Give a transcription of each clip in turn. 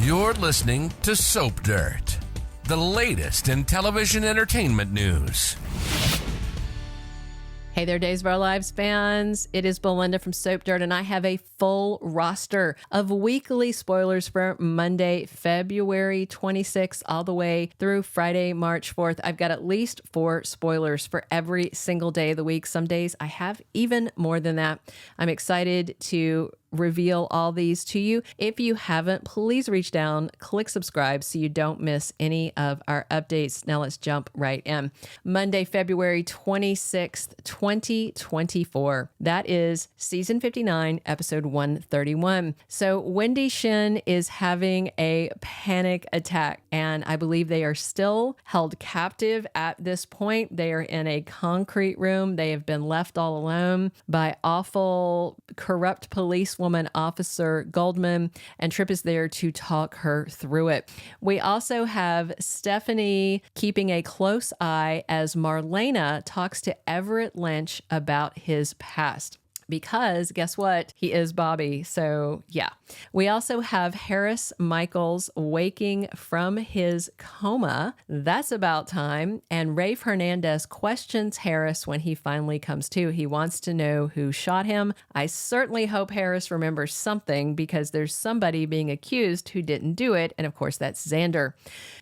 You're listening to Soap Dirt, the latest in television entertainment news. Hey there, Days of Our Lives fans. It is Belinda from Soap Dirt, and I have a full roster of weekly spoilers for Monday, February 26th, all the way through Friday, March 4th. I've got at least 4 spoilers for every single day of the week. Some days I have even more than that. I'm excited to reveal all these to you. If you haven't, please reach down, click subscribe so you don't miss any of our updates. Now let's jump right in. Monday, February 26th, 2024. That is season 59, episode 131. So Wendy Shin is having a panic attack, and I believe they are still held captive at this point. They are in a concrete room. They have been left all alone by awful, corrupt policewoman Officer Goldman, and Tripp is there to talk her through it. We also have Stephanie keeping a close eye as Marlena talks to Everett Lynch about his past. Because guess what? He is Bobby. So yeah. We also have Harris Michaels waking from his coma. That's about time. And Rafe Hernandez questions Harris when he finally comes to. He wants to know who shot him. I certainly hope Harris remembers something because there's somebody being accused who didn't do it. And of course, that's Xander.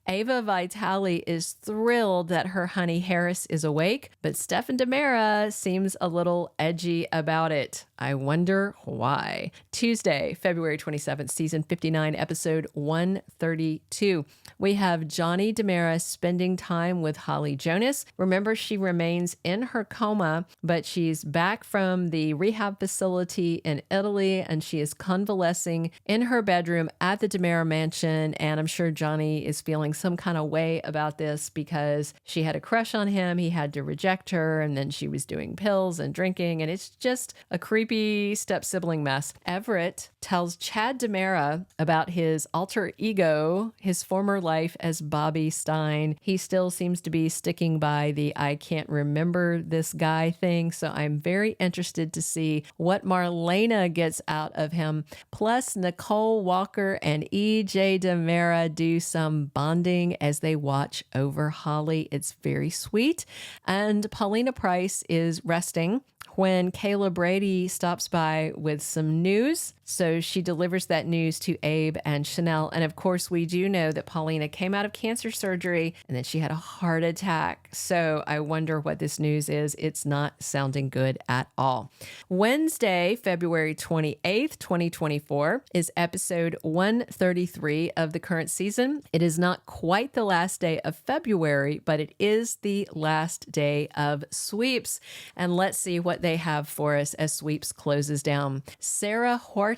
Ava Vitali is thrilled that her honey Harris is awake, but Stefan DiMera seems a little edgy about it. I wonder why. Tuesday, February 27th, season 59, episode 132. We have Johnny DiMera spending time with Holly Jonas. Remember, she remains in her coma, but she's back from the rehab facility in Italy, and she is convalescing in her bedroom at the DiMera mansion. And I'm sure Johnny is feeling some kind of way about this because she had a crush on him. He had to reject her, and then she was doing pills and drinking, and it's just a creepy step-sibling mess. Everett tells Chad DiMera about his alter ego, his former life as Bobby Stein. He still seems to be sticking by the I can't remember this guy thing, so I'm very interested to see what Marlena gets out of him. Plus, Nicole Walker and EJ DiMera do some bonding as they watch over Holly. It's very sweet. And Paulina Price is resting when Kayla Brady stops by with some news. So she delivers that news to Abe and Chanel. And of course, we do know that Paulina came out of cancer surgery and then she had a heart attack. So I wonder what this news is. It's not sounding good at all. Wednesday, February 28th, 2024 is episode 133 of the current season. It is not quite the last day of February, but it is the last day of Sweeps. And let's see what they have for us as Sweeps closes down. Sarah Horton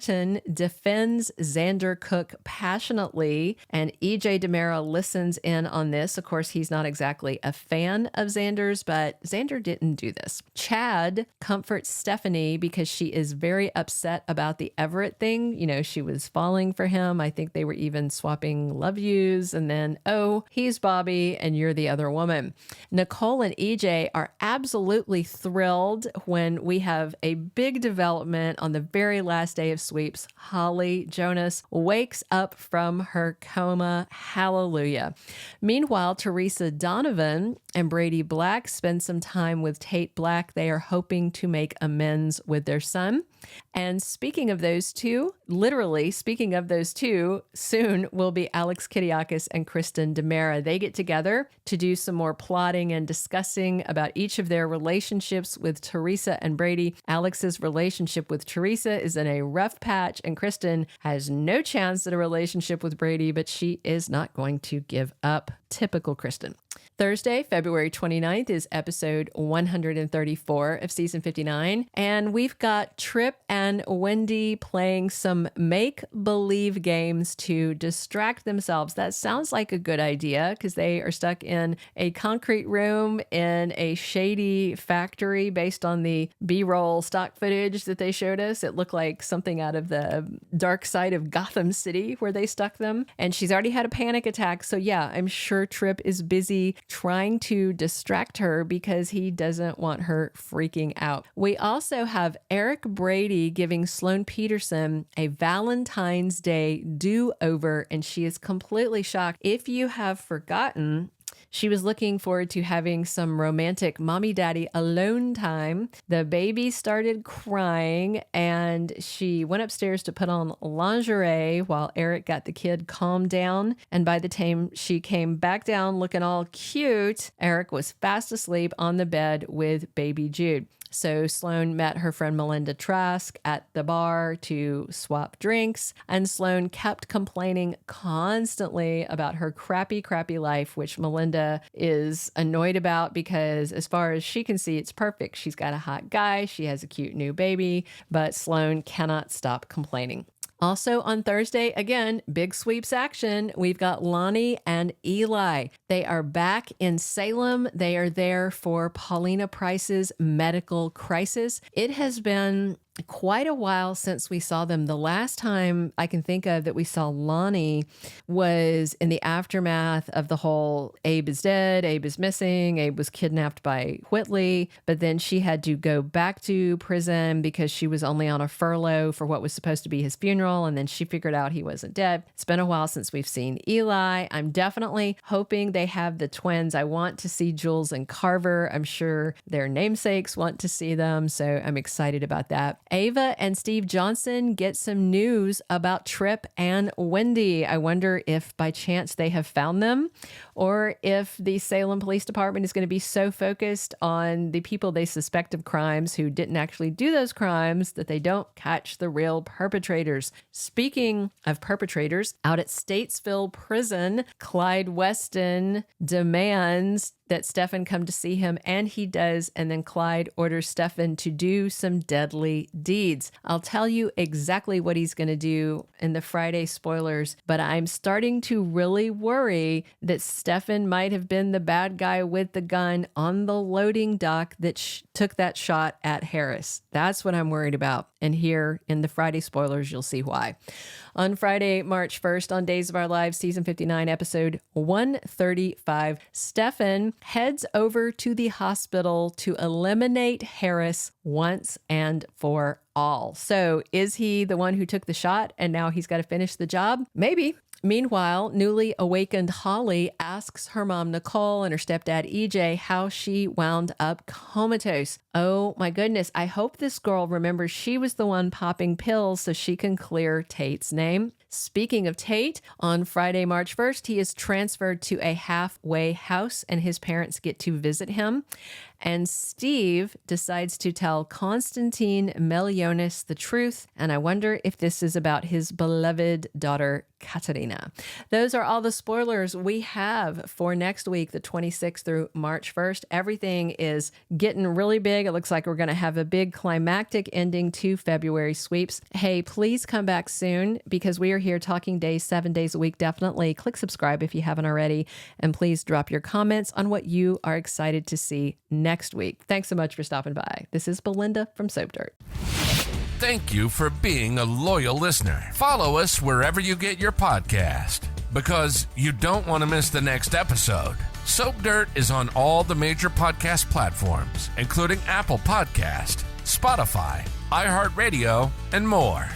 defends Xander Cook passionately, and EJ DiMera listens in on this. Of course, he's not exactly a fan of Xander's, but Xander didn't do this. Chad comforts Stephanie because she is very upset about the Everett thing. You know, she was falling for him. I think they were even swapping love yous, and then, oh, he's Bobby and you're the other woman. Nicole and EJ are absolutely thrilled when we have a big development on the very last day of Sweeps. Holly Jonas wakes up from her coma. Hallelujah. Meanwhile, Teresa Donovan and Brady Black spend some time with Tate Black. They are hoping to make amends with their son. And speaking of those two, literally speaking of those two, soon will be Alex Kidiakis and Kristen DiMera. They get together to do some more plotting and discussing about each of their relationships with Teresa and Brady. Alex's relationship with Teresa is in a rough patch, and Kristen has no chance at a relationship with Brady, but she is not going to give up. Typical Kristen. Thursday, February 29th is episode 134 of season 59. And we've got Tripp and Wendy playing some make-believe games to distract themselves. That sounds like a good idea because they are stuck in a concrete room in a shady factory based on the B-roll stock footage that they showed us. It looked like something out of the dark side of Gotham City where they stuck them. And she's already had a panic attack. So yeah, I'm sure Tripp is busy trying to distract her because he doesn't want her freaking out. We also have Eric Brady giving Sloan Peterson a Valentine's Day do-over, and she is completely shocked. If you have forgotten, she was looking forward to having some romantic mommy-daddy alone time. The baby started crying, and she went upstairs to put on lingerie while Eric got the kid calmed down. And by the time she came back down looking all cute, Eric was fast asleep on the bed with baby Jude. So Sloan met her friend Melinda Trask at the bar to swap drinks, and Sloan kept complaining constantly about her crappy life, which Melinda is annoyed about because as far as she can see, it's perfect. She's got a hot guy, she has a cute new baby, but Sloan cannot stop complaining. Also on Thursday, again, big sweeps action. We've got Lonnie and Eli. They are back in Salem. They are there for Paulina Price's medical crisis. It has been quite a while since we saw them. The last time I can think of that we saw Lonnie was in the aftermath of the whole Abe is dead, Abe is missing, Abe was kidnapped by Whitley, but then she had to go back to prison because she was only on a furlough for what was supposed to be his funeral, and then she figured out he wasn't dead. It's been a while since we've seen Eli. I'm definitely hoping they have the twins. I want to see Jules and Carver. I'm sure their namesakes want to see them, so I'm excited about that. Ava and Steve Johnson get some news about Tripp and Wendy. I wonder if by chance they have found them, or if the Salem Police Department is going to be so focused on the people they suspect of crimes who didn't actually do those crimes that they don't catch the real perpetrators. Speaking of perpetrators, out at Statesville Prison, Clyde Weston demands that Stefan come to see him, and he does, and then Clyde orders Stefan to do some deadly deeds. I'll tell you exactly what he's going to do in the Friday spoilers, but I'm starting to really worry that Stefan might have been the bad guy with the gun on the loading dock that took that shot at Harris. That's what I'm worried about. And here in the Friday spoilers, you'll see why. On Friday, March 1st, on Days of Our Lives, season 59, episode 135, Stefan heads over to the hospital to eliminate Harris once and for all. So is he the one who took the shot and now he's got to finish the job? Maybe. Meanwhile, newly awakened Holly asks her mom, Nicole, and her stepdad, EJ, how she wound up comatose. Oh my goodness. I hope this girl remembers she was the one popping pills so she can clear Tate's name. Speaking of Tate, on Friday, March 1st, he is transferred to a halfway house and his parents get to visit him. And Steve decides to tell Constantine Melionis the truth. And I wonder if this is about his beloved daughter, Katerina. Those are all the spoilers we have for next week, the 26th through March 1st. Everything is getting really big. It looks like we're going to have a big climactic ending to February sweeps. Hey, please come back soon because we are here talking days, 7 days a week. Definitely click subscribe if you haven't already. And please drop your comments on what you are excited to see next week. Thanks so much for stopping by. This is Belinda from Soap Dirt. Thank you for being a loyal listener. Follow us wherever you get your podcast because you don't want to miss the next episode. Soap Dirt is on all the major podcast platforms, including Apple Podcast, Spotify, iHeartRadio, and more.